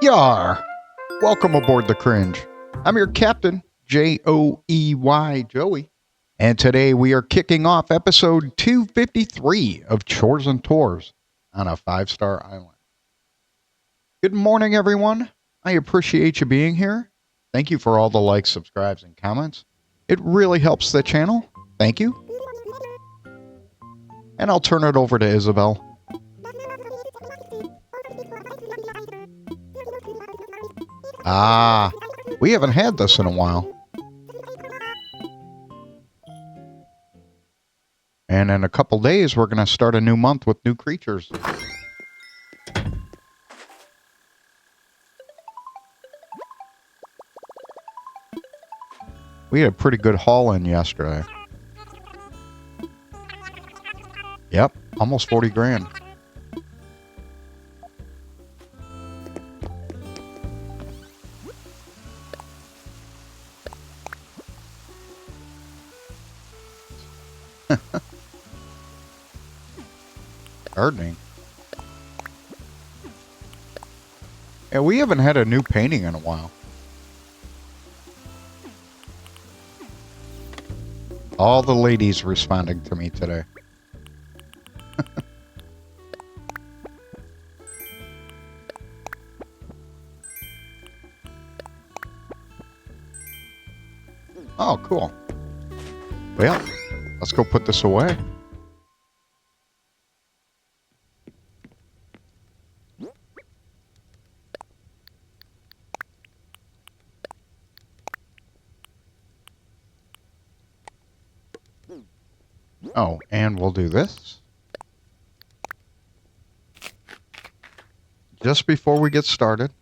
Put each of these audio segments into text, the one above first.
Yar! Welcome aboard the Cringe. I'm your captain, Joey, Joey. And today we are kicking off episode 253 of Chores and Tours on a 5-star island. Good morning, everyone. I appreciate you being here. Thank you for all the likes, subscribes, and comments. It really helps the channel. Thank you. And I'll turn it over to Isabel. Ah, we haven't had this in a while. And in a couple days, we're going to start a new month with new creatures. We had a pretty good haul in yesterday. Yep, almost 40 grand. Gardening. Yeah, we haven't had a new painting in a while. All the ladies responding to me today. Oh, cool. Well, let's go put this away. Oh, and we'll do this. Just before we get started.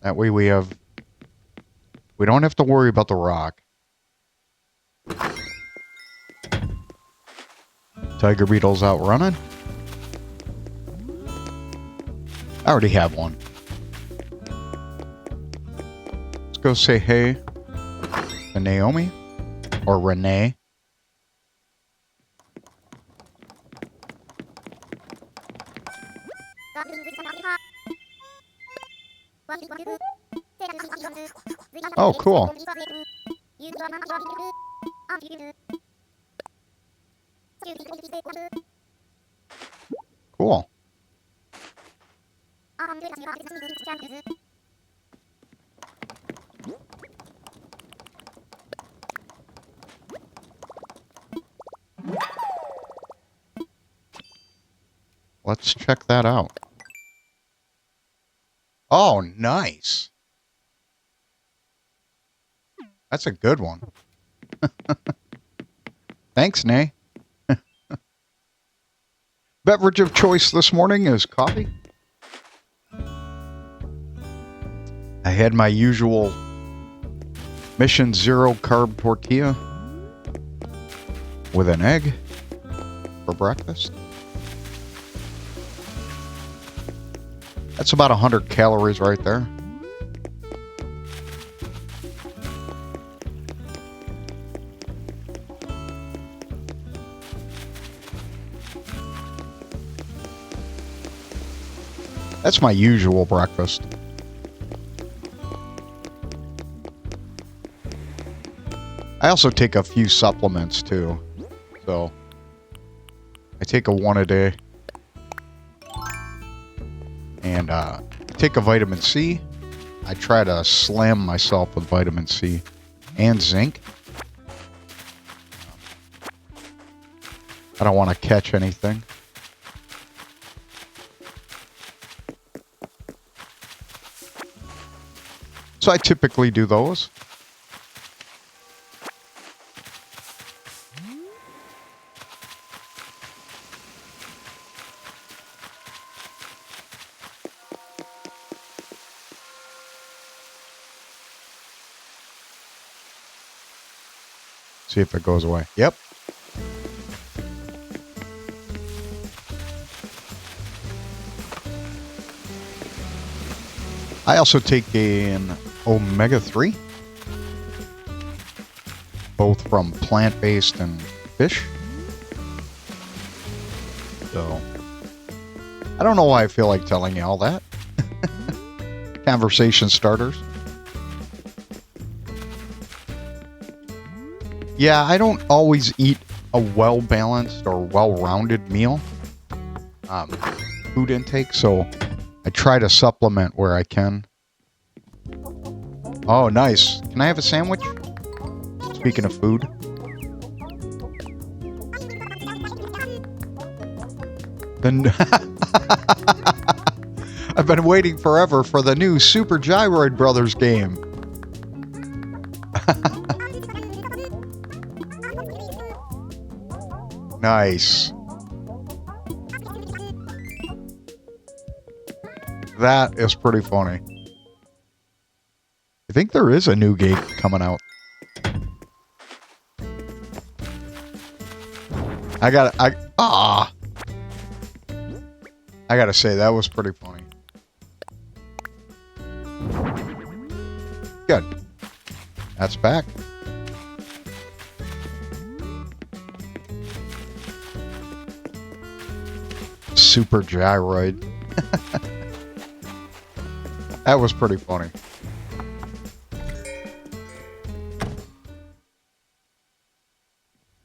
That way we don't have to worry about the rock. Tiger beetle's out running. I already have one. Let's go say hey to Naomi or Renee. Oh, cool. Cool. Let's check that out. Oh, nice. That's a good one. Thanks, Nay. Beverage of choice this morning is coffee. I had my usual Mission Zero carb tortilla with an egg for breakfast. That's about 100 calories right there. That's my usual breakfast. I also take a few supplements too. So I take a one a day. And take a vitamin C. I try to slam myself with vitamin C and zinc. I don't want to catch anything. So I typically do those. See if it goes away. Yep. I also take an omega-3, both from plant-based and fish. So, I don't know why I feel like telling you all that. Conversation starters. Yeah, I don't always eat a well-balanced or well-rounded meal. Food intake, so I try to supplement where I can. Oh, nice. Can I have a sandwich? Speaking of food. Then I've been waiting forever for the new Super Gyroid Brothers game. Nice. That is pretty funny. I think there is a new game coming out. I gotta say, that was pretty funny. Good. That's back. Super Gyroid. That was pretty funny.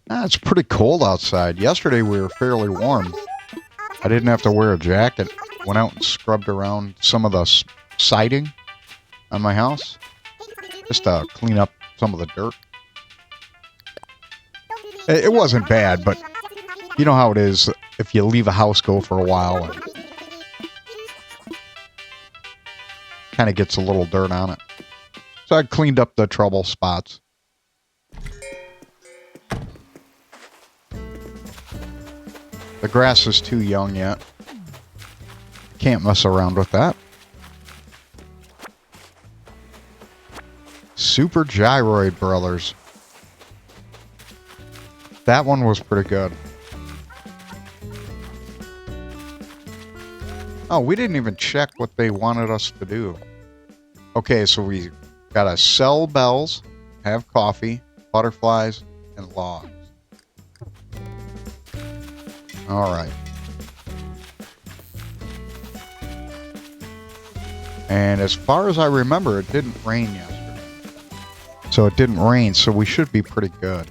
It's pretty cold outside. Yesterday we were fairly warm. I didn't have to wear a jacket. Went out and scrubbed around some of the siding on my house. Just to clean up some of the dirt. It wasn't bad, but you know how it is if you leave a house go for a while and kind of gets a little dirt on it. So I cleaned up the trouble spots. The grass is too young yet. Can't mess around with that. Super Gyroid Brothers. That one was pretty good. Oh, we didn't even check what they wanted us to do. Okay, so we gotta sell bells, have coffee, butterflies, and logs. Alright. And as far as I remember, it didn't rain yesterday. So it didn't rain, so we should be pretty good.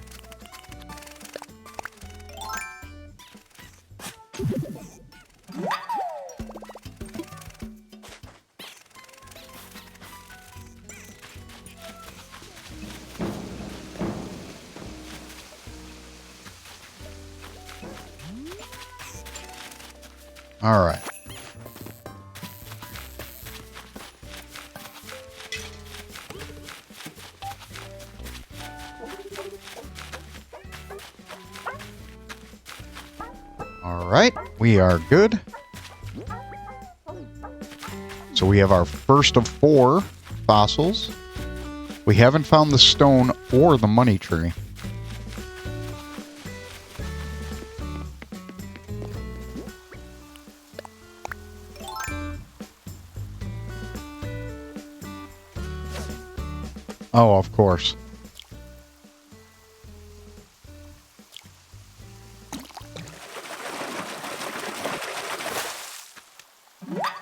All right. All right, we are good. So we have our first of 4 fossils. We haven't found the stone or the money tree. Oh, of course.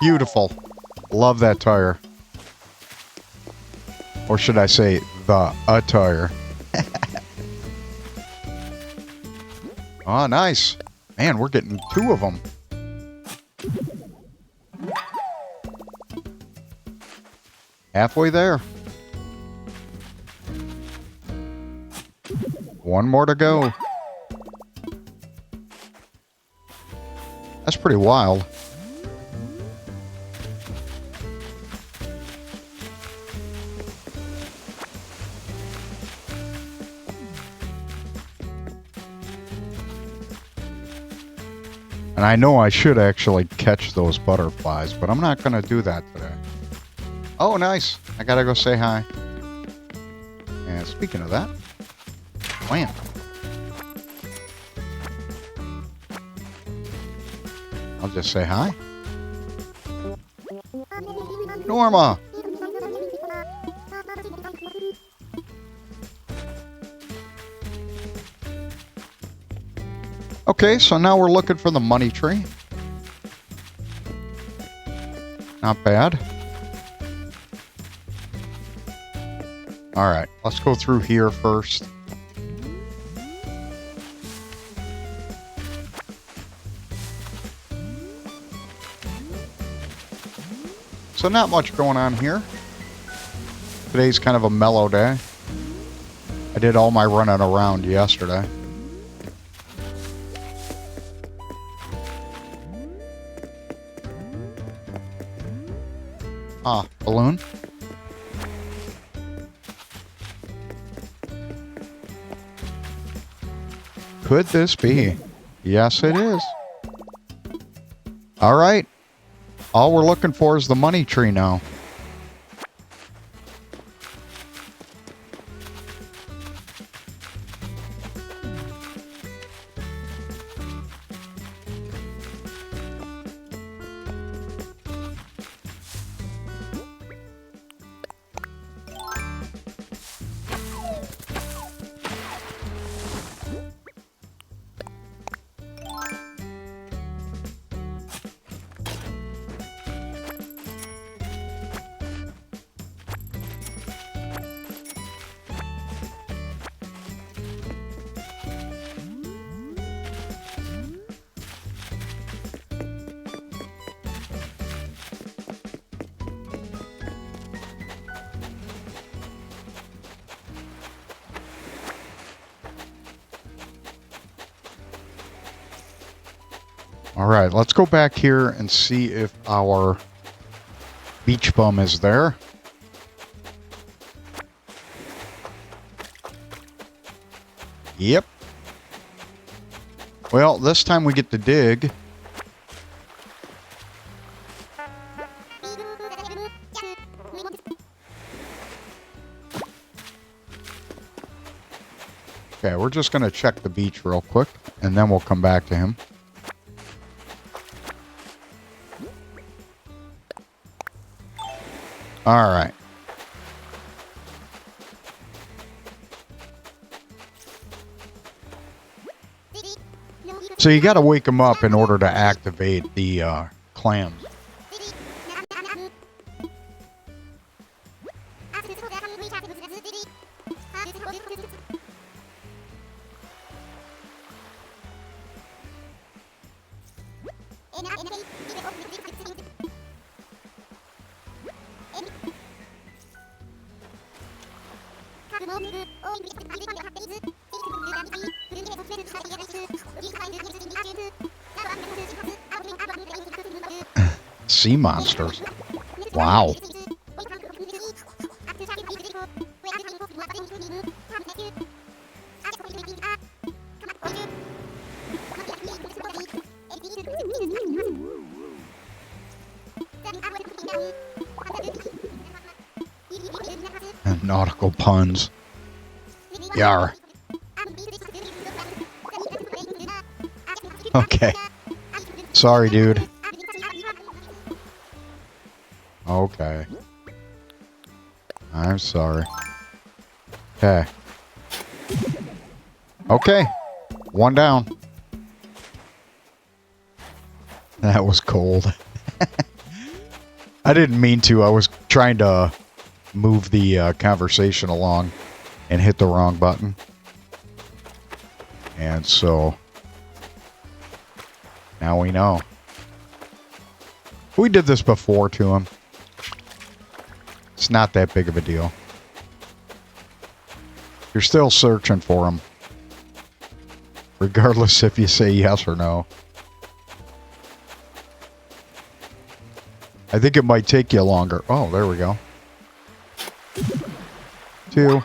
Beautiful. Love that tire. Or should I say, the attire. Oh, nice. Man, we're getting 2 of them. Halfway there. 1 more to go. That's pretty wild. And I know I should actually catch those butterflies, but I'm not going to do that today. Oh, nice. I got to go say hi. And speaking of that, wham. I'll just say hi. Norma. Okay, so now we're looking for the money tree. Not bad. All right, let's go through here first. So not much going on here. Today's kind of a mellow day. I did all my running around yesterday. Ah, balloon. Could this be? Yes, it is. All right. All we're looking for is the money tree now. All right, let's go back here and see if our beach bum is there. Yep. Well, this time we get to dig. Okay, we're just going to check the beach real quick, and then we'll come back to him. All right. So you got to wake them up in order to activate the clams. Sea monsters. Wow. Nautical puns. Yar. Okay. Sorry, dude. Okay. I'm sorry. Okay. Okay. One down. That was cold. I didn't mean to. I was trying to move the conversation along and hit the wrong button. And so now we know. We did this before to him. It's not that big of a deal. You're still searching for him, regardless if you say yes or no. I think it might take you longer. Oh, there we go. 2.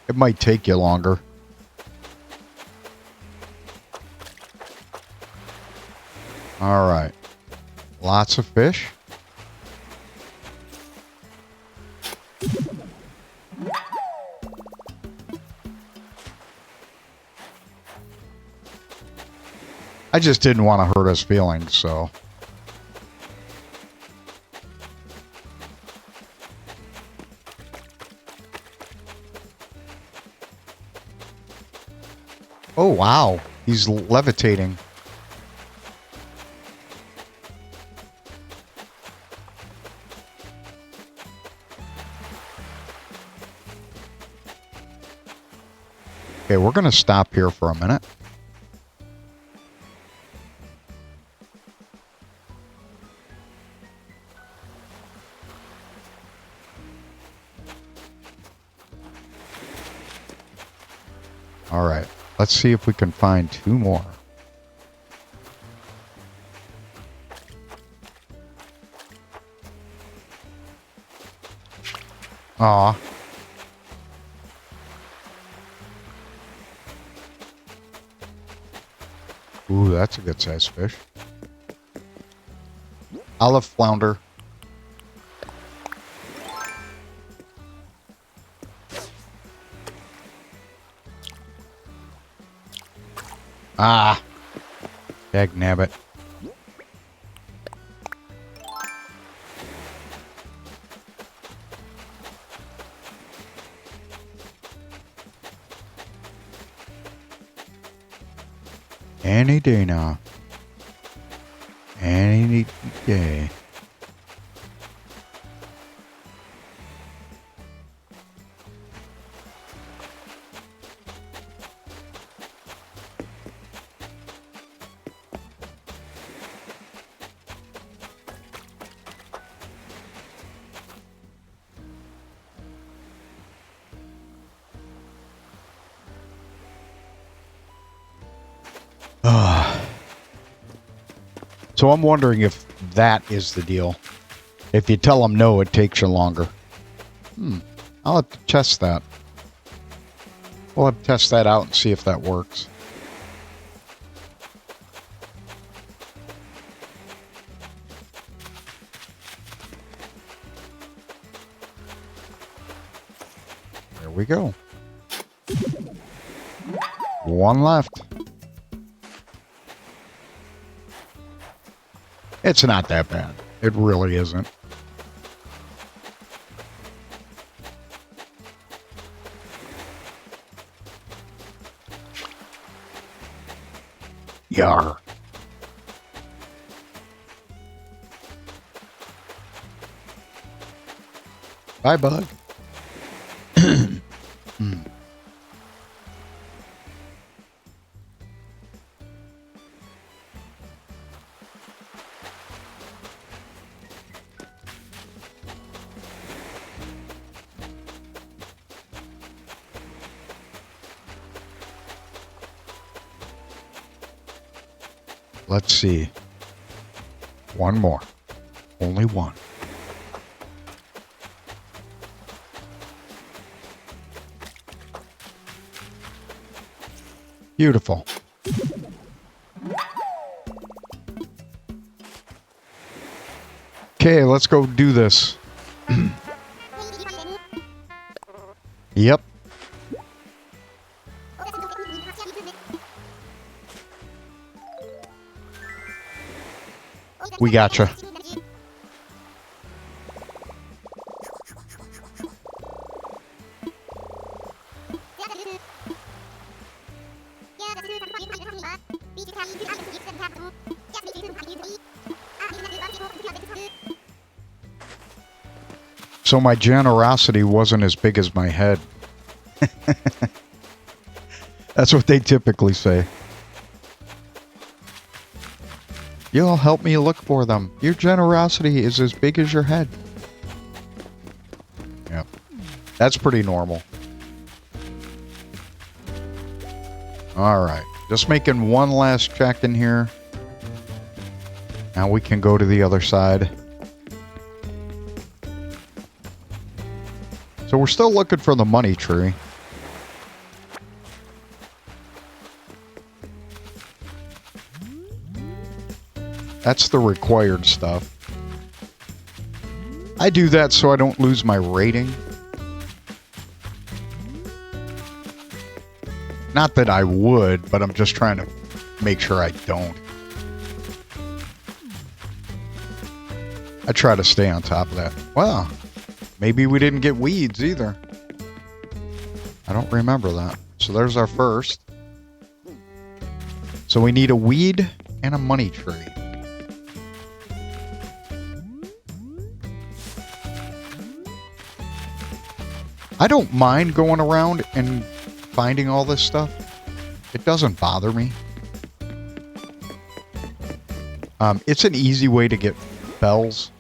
It might take you longer. All right. Lots of fish. I just didn't want to hurt his feelings, so. Oh, wow. He's levitating. Okay, we're going to stop here for a minute. All right, let's see if we can find 2 more. Aw. Ooh, that's a good sized fish. Olive flounder. Ah. Dag nabbit. Any day now. Any day. So I'm wondering if that is the deal. If you tell them no, it takes you longer. I'll have to test that. We'll have to test that out and see if that works. There we go. 1 left. It's not that bad. It really isn't. Yar. Bye, bug. Let's see. 1 more. Only 1. Beautiful. Okay, let's go do this. Yep. We gotcha. So my generosity wasn't as big as my head. That's what they typically say. You'll help me look for them. Your generosity is as big as your head. Yep. That's pretty normal. Alright. Just making one last check in here. Now we can go to the other side. So we're still looking for the money tree. That's the required stuff. I do that so I don't lose my rating. Not that I would, but I'm just trying to make sure I don't. I try to stay on top of that. Well, maybe we didn't get weeds either. I don't remember that. So there's our first. So we need a weed and a money tree. I don't mind going around and finding all this stuff, it doesn't bother me. It's an easy way to get bells.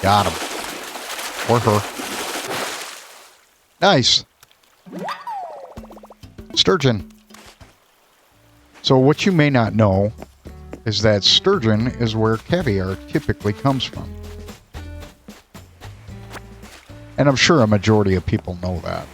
Got him. Or her. Nice. Sturgeon. So what you may not know is that sturgeon is where caviar typically comes from. And I'm sure a majority of people know that.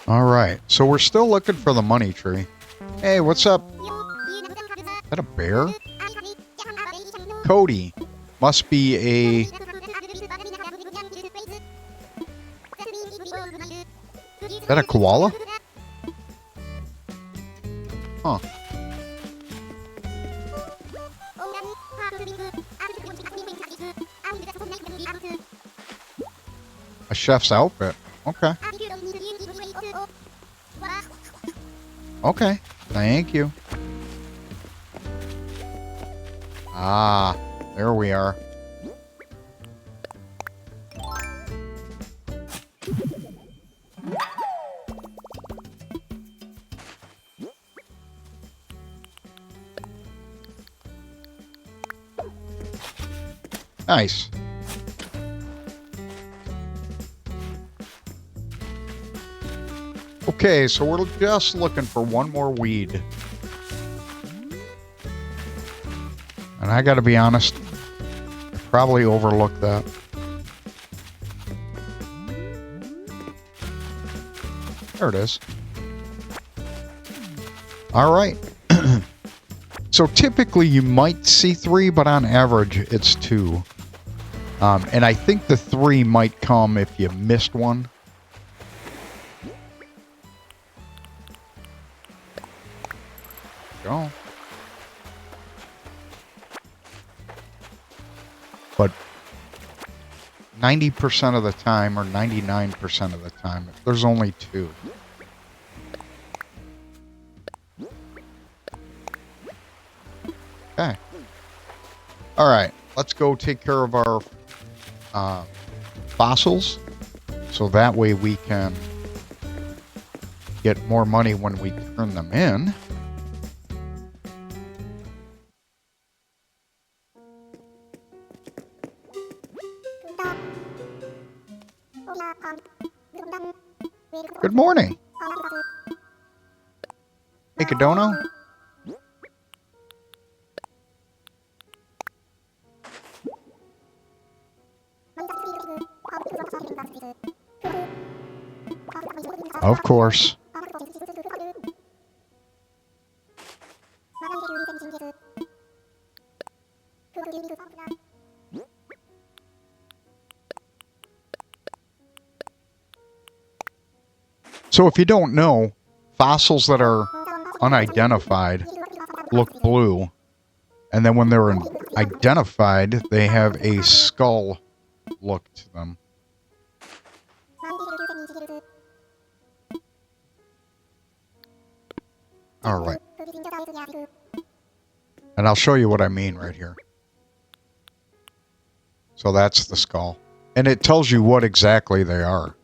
All right, so we're still looking for the money tree. Hey, what's up? Is that a bear? Cody. Must be a... Is that a koala? Huh. A chef's outfit. Okay. Okay. Thank you. Ah, there we are. Nice. Okay, so we're just looking for one more weed. And I gotta be honest, I probably overlooked that. There it is. All right. So typically you might see 3, but on average it's 2. And I think the 3 might come if you missed one. Go. But 90% of the time, or 99% of the time, there's only 2. Okay. All right. Let's go take care of our fossils, so that way we can get more money when we turn them in. Good morning. Hey, Kadono. Of course. So if you don't know, fossils that are unidentified look blue, and then when they're identified, they have a skull look to them. All right. And I'll show you what I mean right here. So that's the skull. And it tells you what exactly they are.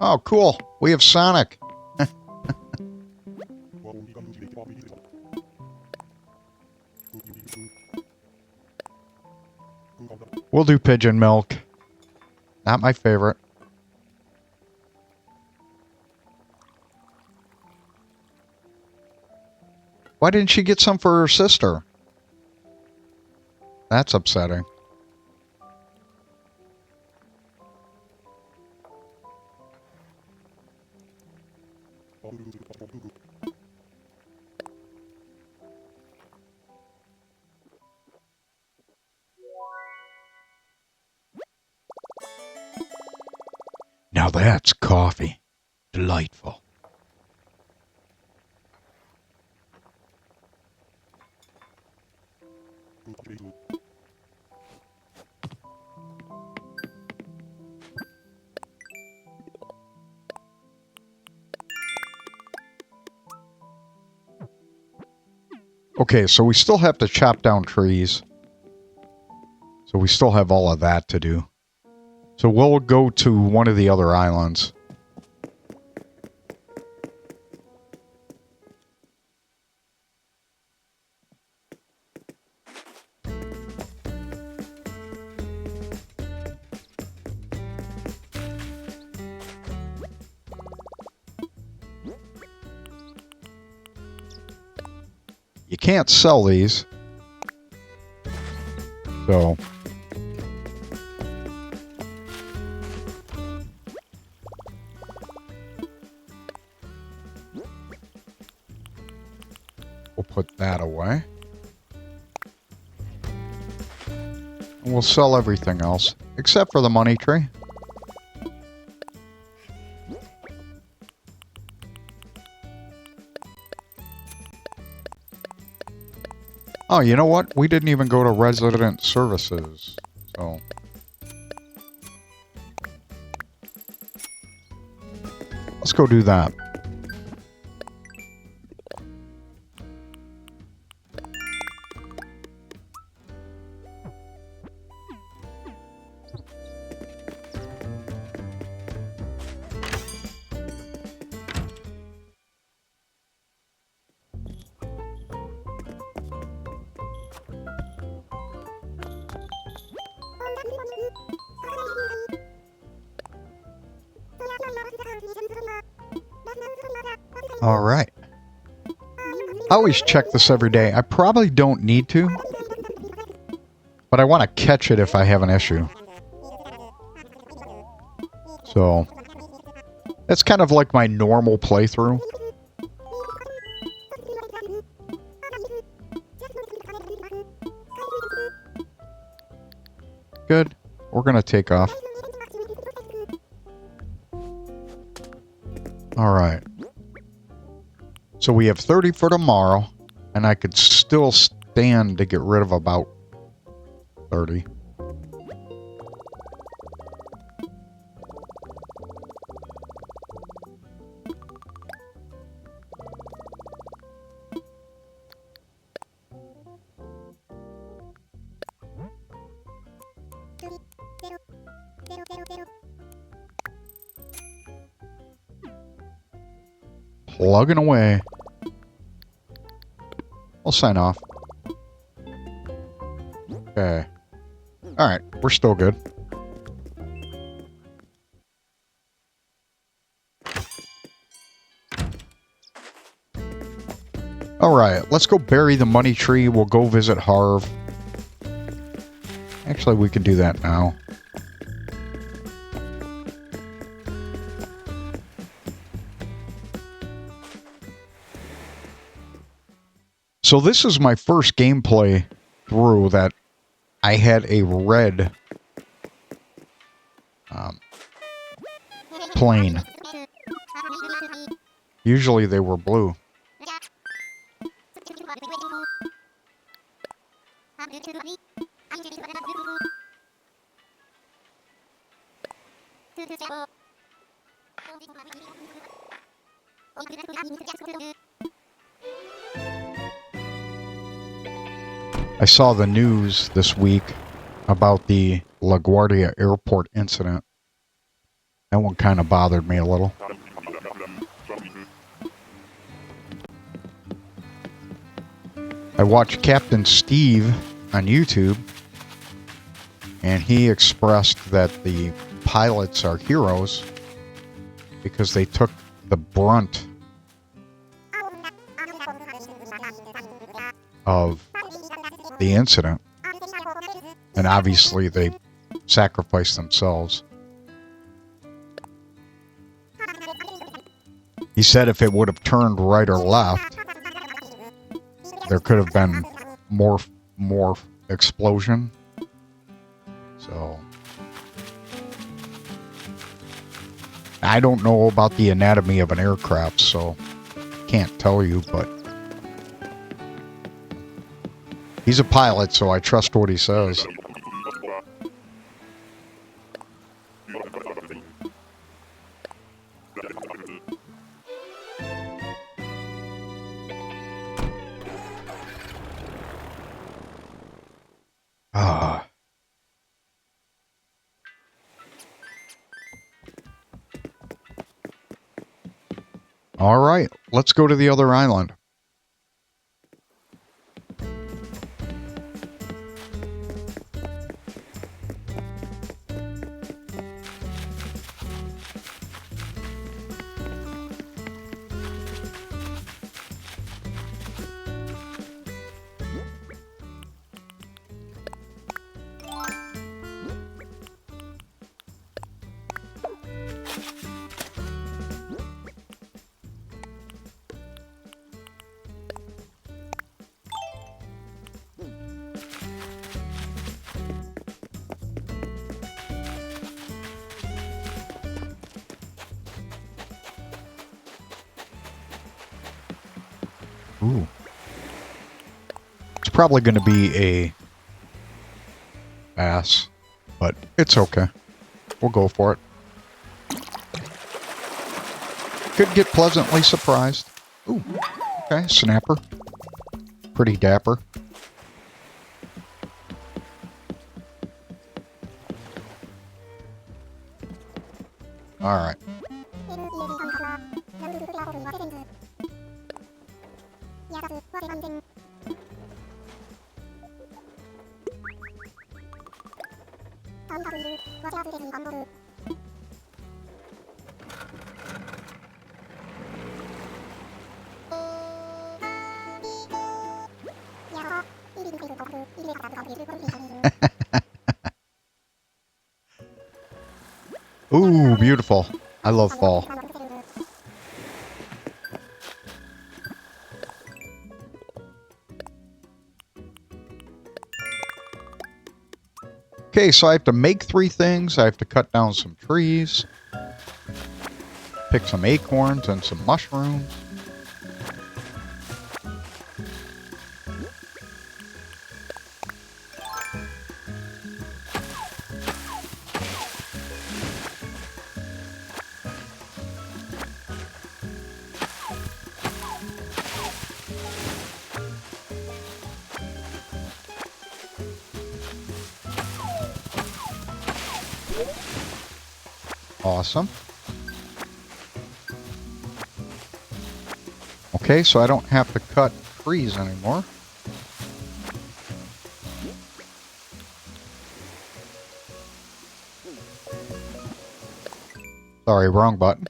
Oh, cool. We have Sonic. We'll do pigeon milk. Not my favorite. Why didn't she get some for her sister? That's upsetting. Now Now that's coffee. Delightful. Okay, so we still have to chop down trees. So we still have all of that to do. So we'll go to one of the other islands. You can't sell these. So we'll put that away. And we'll sell everything else, except for the money tree. Oh, you know what? We didn't even go to resident services. So let's go do that. All right. I always check this every day. I probably don't need to, but I want to catch it if I have an issue. So that's kind of like my normal playthrough. Good. We're going to take off. All right. So we have 30 for tomorrow, and I could still stand to get rid of about 30. Plugging away. I'll sign off. Okay. Alright, we're still good. Alright, let's go bury the money tree. We'll go visit Harv. Actually, we can do that now. So this is my first gameplay through that I had a red plane. Usually they were blue. I saw the news this week about the LaGuardia airport incident. That one kind of bothered me a little. I watched Captain Steve on YouTube, and he expressed that the pilots are heroes because they took the brunt of the incident, and obviously they sacrificed themselves. He said if it would have turned right or left, there could have been more explosion. So I don't know about the anatomy of an aircraft, so can't tell you, but he's a pilot, so I trust what he says. Ah. All right, let's go to the other island. Ooh. It's probably going to be a bass, but it's okay. We'll go for it. Could get pleasantly surprised. Ooh, okay, snapper. Pretty dapper. All right. Ooh, beautiful. I love fall. Okay, so I have to make 3 things. I have to cut down some trees, pick some acorns and some mushrooms. Awesome. Okay, so I don't have to cut trees anymore. Sorry, wrong button.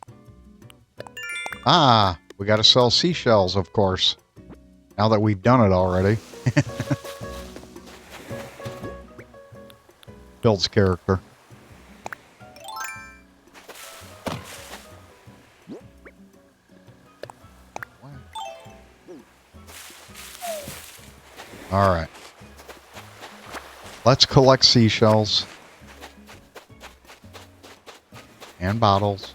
Ah, we gotta sell seashells, of course. Now that we've done it already. Builds character. Alright. Let's collect seashells. And bottles.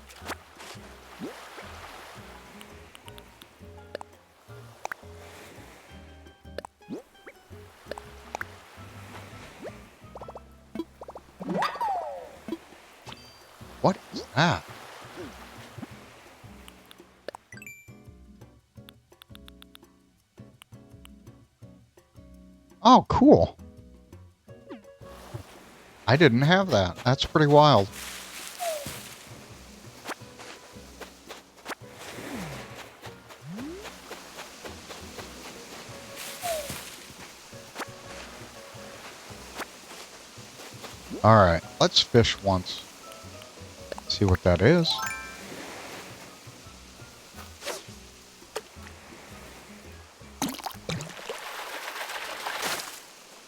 What is that? Oh, cool. I didn't have that. That's pretty wild. Alright, let's fish once. See what that is.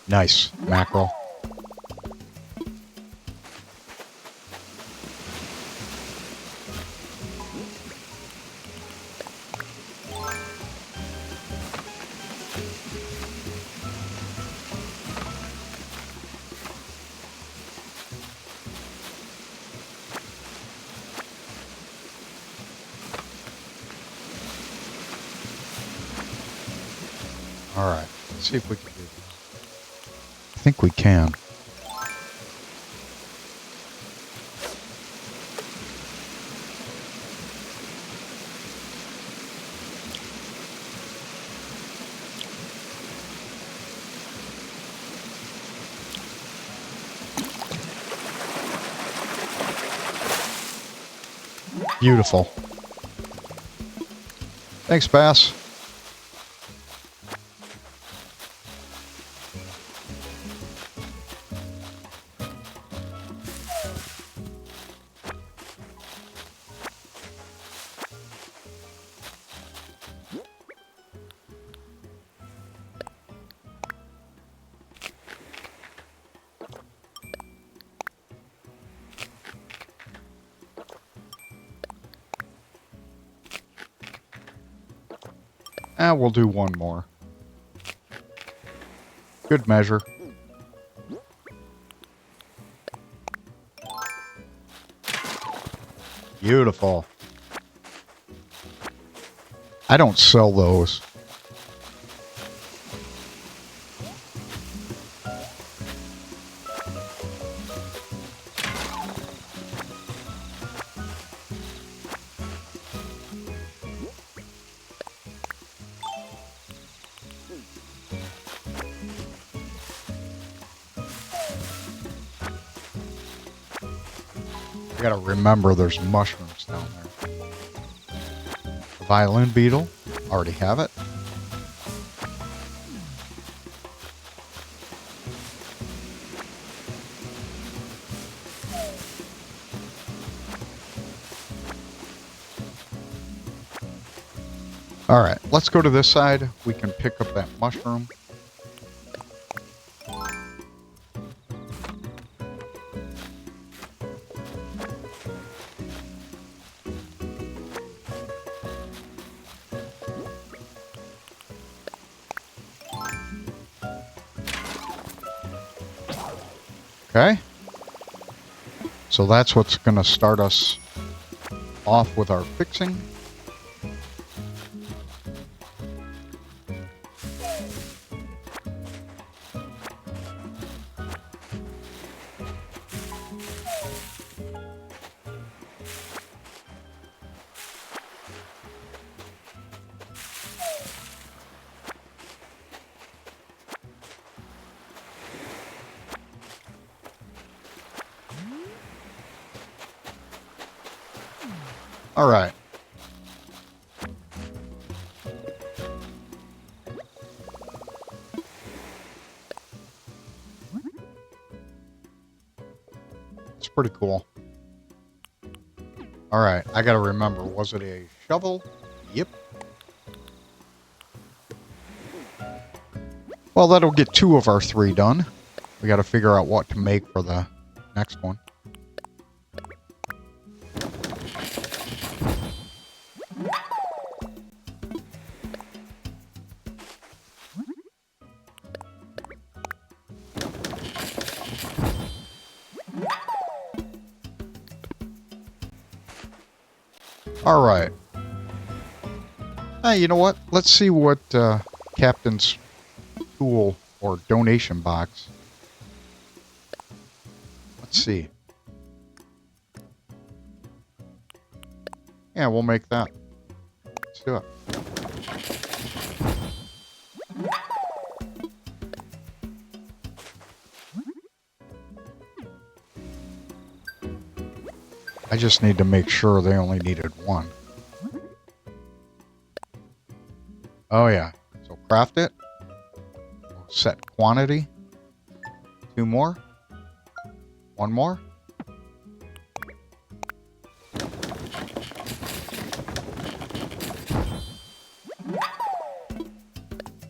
Nice. Mackerel. All right. Let's see if we can do this. I think we can. Beautiful. Thanks, Bass. We'll do one more. Good measure. Beautiful. I don't sell those. I gotta remember there's mushrooms down there. The violin beetle. Already have it. All right, let's go to this side. We can pick up that mushroom. Okay. So that's what's going to start us off with our fixing. All right. It's pretty cool. All right. I got to remember, was it a shovel? Yep. Well, that'll get 2 of our 3 done. We got to figure out what to make for the next one. All right. Hey, you know what? Let's see what Captain's tool or donation box. Let's see. Yeah, we'll make that. Let's do it. I just need to make sure they only needed 1. Oh yeah. So craft it. Set quantity. 2 more. 1 more.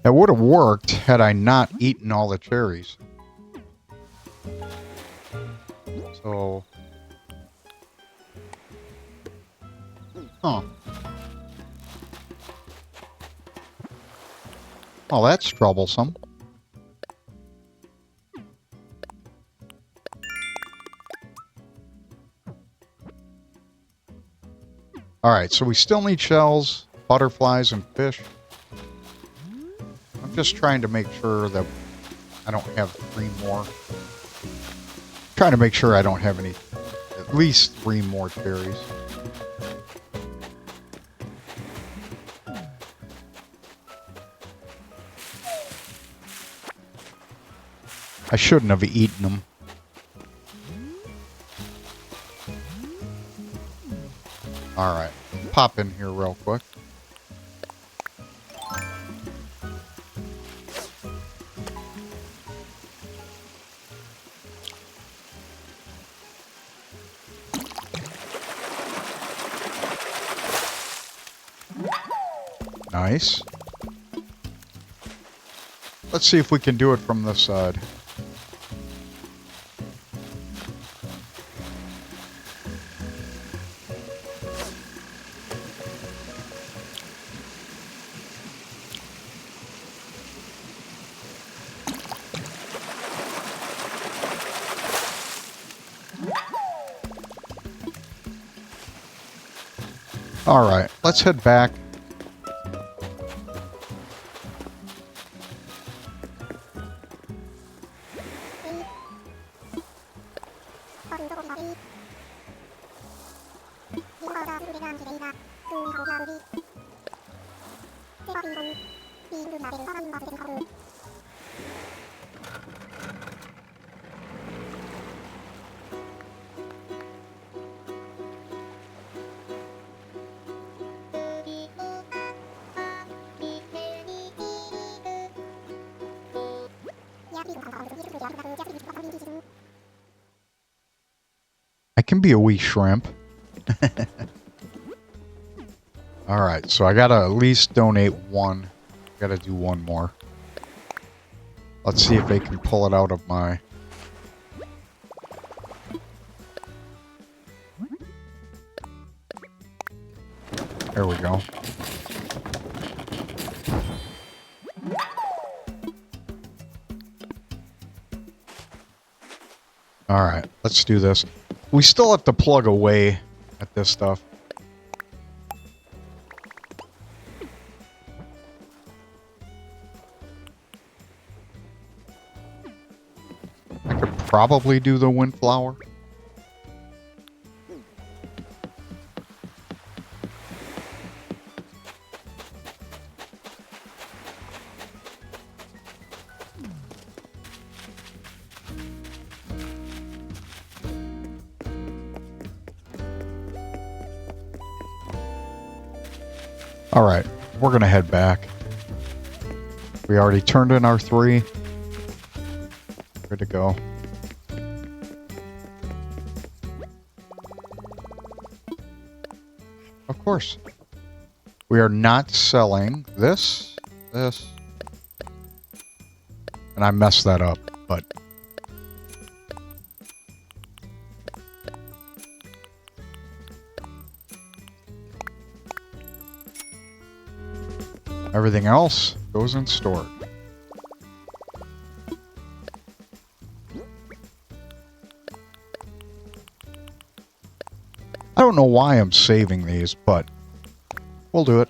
That would have worked had I not eaten all the cherries. So... Huh. Well, that's troublesome. Alright, so we still need shells, butterflies, and fish. just trying to make sure that I don't have 3 more. Trying to make sure I don't have at least 3 more cherries. I shouldn't have eaten them. Alright, pop in here real quick. Nice. Let's see if we can do it from this side. All right, let's head back. I can be a wee shrimp. Alright, so I gotta at least donate 1. Gotta do 1 more. Let's see if they can pull it out of my... There we go. Alright, let's do this. We still have to plug away at this stuff. I could probably do the windflower. Alright, we're gonna head back. We already turned in our 3. Good to go. Of course. We are not selling this. And I messed that up, but... Everything else goes in storage. I don't know why I'm saving these, but we'll do it.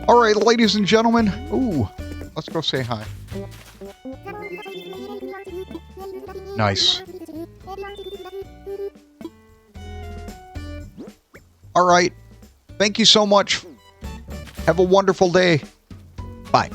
All right, ladies and gentlemen. Ooh, let's go say hi. Nice. All right. Thank you so much. Have a wonderful day. Bye.